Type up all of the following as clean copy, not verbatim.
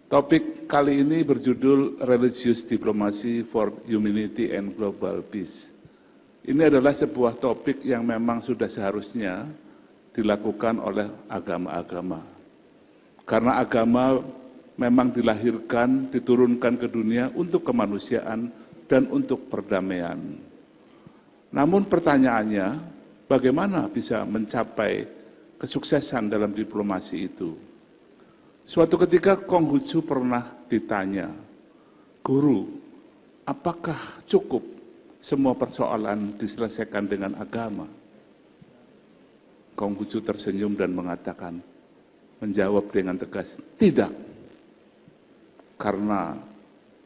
Topik kali ini berjudul Religious Diplomacy for Humanity and Global Peace. Ini adalah sebuah topik yang memang sudah seharusnya dilakukan oleh agama-agama. Karena agama memang dilahirkan, diturunkan ke dunia untuk kemanusiaan dan untuk perdamaian. Namun pertanyaannya, bagaimana bisa mencapai kesuksesan dalam diplomasi itu? Suatu ketika Konghucu pernah ditanya, "Guru, apakah cukup semua persoalan diselesaikan dengan agama?" Konghucu tersenyum dan mengatakan, menjawab dengan tegas, "Tidak. Karena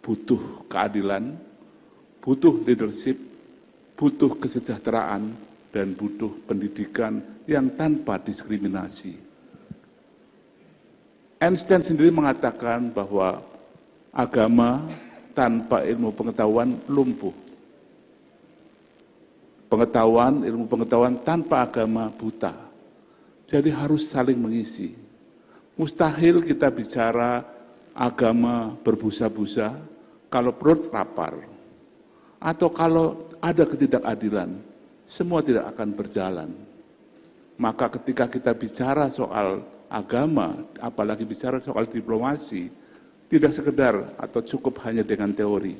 butuh keadilan, butuh leadership, butuh kesejahteraan, dan butuh pendidikan yang tanpa diskriminasi." Einstein sendiri mengatakan bahwa agama tanpa ilmu pengetahuan lumpuh. Ilmu pengetahuan tanpa agama buta. Jadi harus saling mengisi. Mustahil kita bicara agama berbusa-busa kalau perut lapar. Atau kalau ada ketidakadilan, semua tidak akan berjalan. Maka ketika kita bicara soal agama, apalagi bicara soal diplomasi, tidak sekedar atau cukup hanya dengan teori.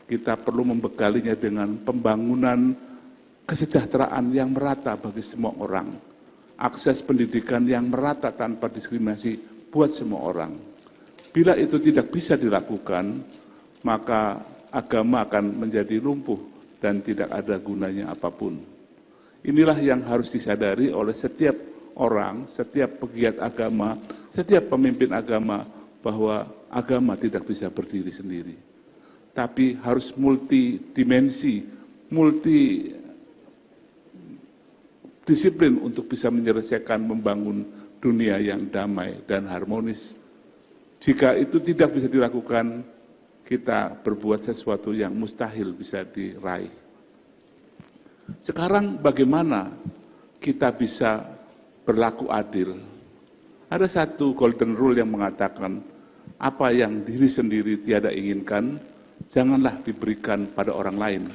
Kita perlu membekalinya dengan pembangunan kesejahteraan yang merata bagi semua orang, akses pendidikan yang merata tanpa diskriminasi buat semua orang. Bila itu tidak bisa dilakukan, maka agama akan menjadi lumpuh dan tidak ada gunanya apapun. Inilah yang harus disadari oleh setiap orang, setiap pegiat agama, setiap pemimpin agama, bahwa agama tidak bisa berdiri sendiri. Tapi harus multidimensi, multidisiplin untuk bisa menyelesaikan membangun dunia yang damai dan harmonis. Jika itu tidak bisa dilakukan, kita berbuat sesuatu yang mustahil bisa diraih. Sekarang bagaimana kita bisa berlaku adil? Ada satu golden rule yang mengatakan, apa yang diri sendiri tiada inginkan, janganlah diberikan pada orang lain.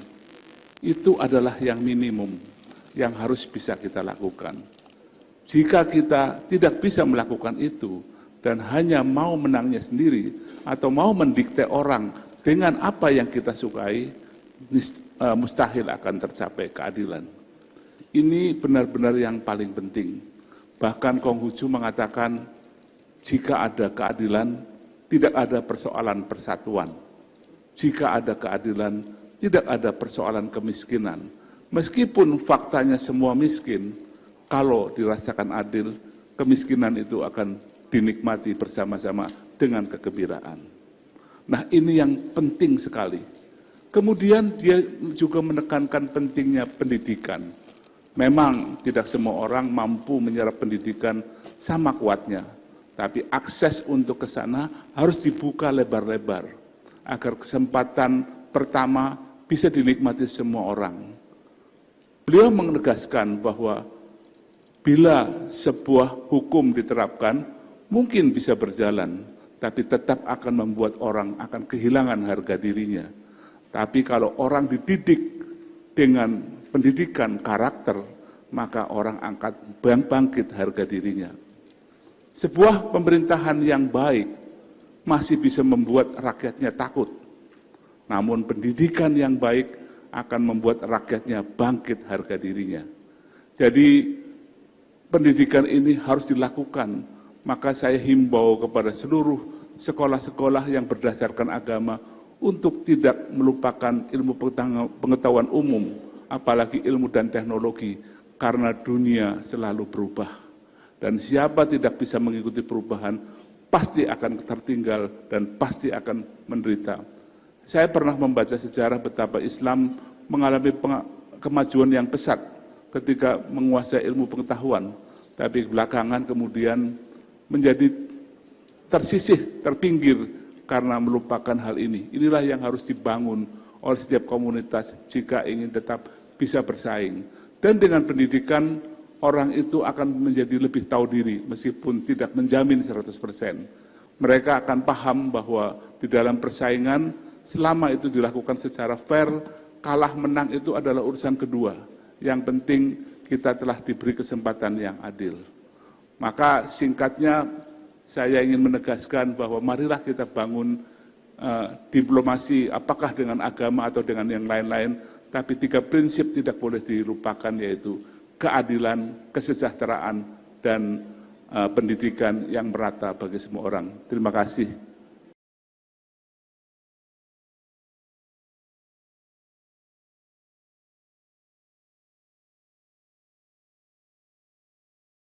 Itu adalah yang minimum yang harus bisa kita lakukan. Jika kita tidak bisa melakukan itu dan hanya mau menangnya sendiri atau mau mendikte orang dengan apa yang kita sukai, mustahil akan tercapai keadilan. Ini benar-benar yang paling penting. Bahkan Konghucu mengatakan, jika ada keadilan, tidak ada persoalan persatuan. Jika ada keadilan, tidak ada persoalan kemiskinan. Meskipun faktanya semua miskin, kalau dirasakan adil, kemiskinan itu akan dinikmati bersama-sama dengan kegembiraan. Nah, ini yang penting sekali. Kemudian dia juga menekankan pentingnya pendidikan. Memang tidak semua orang mampu menyerap pendidikan sama kuatnya, tapi akses untuk ke sana harus dibuka lebar-lebar, agar kesempatan pertama bisa dinikmati semua orang. Beliau menegaskan bahwa bila sebuah hukum diterapkan, mungkin bisa berjalan, tapi tetap akan membuat orang akan kehilangan harga dirinya. Tapi kalau orang dididik dengan pendidikan karakter, maka orang angkat bangkit harga dirinya. Sebuah pemerintahan yang baik masih bisa membuat rakyatnya takut. Namun pendidikan yang baik akan membuat rakyatnya bangkit harga dirinya. Jadi pendidikan ini harus dilakukan. Maka saya himbau kepada seluruh sekolah-sekolah yang berdasarkan agama untuk tidak melupakan ilmu pengetahuan umum, apalagi ilmu dan teknologi, karena dunia selalu berubah. Dan siapa tidak bisa mengikuti perubahan, pasti akan tertinggal dan pasti akan menderita. Saya pernah membaca sejarah betapa Islam mengalami kemajuan yang pesat ketika menguasai ilmu pengetahuan, tapi belakangan kemudian menjadi tersisih, terpinggir karena melupakan hal ini. Inilah yang harus dibangun oleh setiap komunitas jika ingin tetap bisa bersaing. Dan dengan pendidikan, orang itu akan menjadi lebih tahu diri, meskipun tidak menjamin 100%. mereka akan paham bahwa di dalam persaingan selama itu dilakukan secara fair, kalah menang itu adalah urusan kedua. Yang penting kita telah diberi kesempatan yang adil. Maka singkatnya saya ingin menegaskan bahwa marilah kita bangun diplomasi apakah dengan agama atau dengan yang lain-lain, tapi 3 prinsip tidak boleh dilupakan, yaitu keadilan, kesejahteraan, dan pendidikan yang merata bagi semua orang. Terima kasih.